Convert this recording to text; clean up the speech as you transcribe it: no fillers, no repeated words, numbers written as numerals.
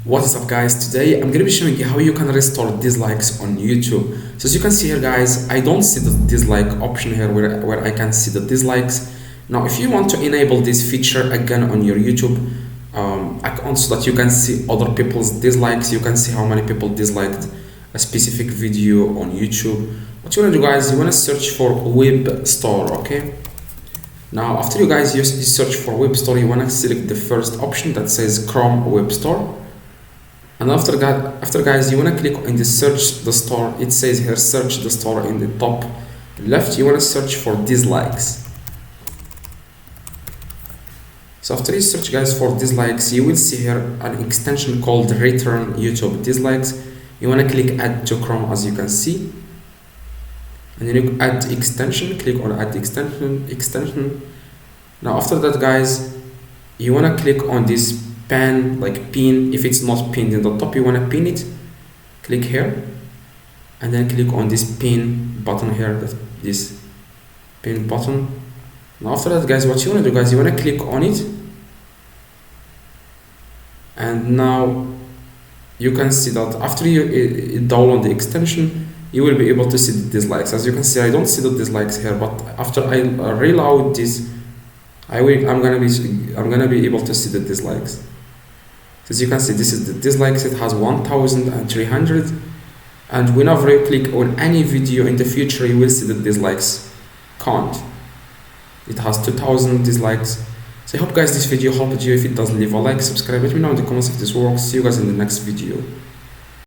What is up guys, today I'm gonna be showing you how you can restore dislikes on YouTube. So as you can see here guys, I don't see the dislike option here where I can see the dislikes. Now if you want to enable this feature again on your YouTube account so that you can see other people's dislikes, you can see how many people disliked a specific video on YouTube. What you wanna do guys, you wanna search for web store, okay? Now after you guys search for web store, you wanna select the first option that says Chrome web store. And after guys, you want to click on the search the store. It says here search the store in the top left. You want to search for dislikes. So after you search guys for dislikes, you will see here an extension called return YouTube dislikes. You want to click add to Chrome as you can see, and then you add extension, click on add extension. Now after that guys, you want to click on this pin. If it's not pinned in the top, you want to pin it. Click here and then click on this pin button here, this pin button. Now after that guys, what you want to do guys, you want to click on it, and now you can see that after you download the extension, you will be able to see the dislikes. As you can see, I don't see the dislikes here, but after I reload this, I'm gonna be able to see the dislikes. As you can see, this is the dislikes. It has 1,300, and whenever you click on any video in the future, you will see the dislikes count. It has 2,000 dislikes. So I hope guys this video helped you. If it does, leave a like, subscribe, let me know in the comments if this works. See you guys in the next video.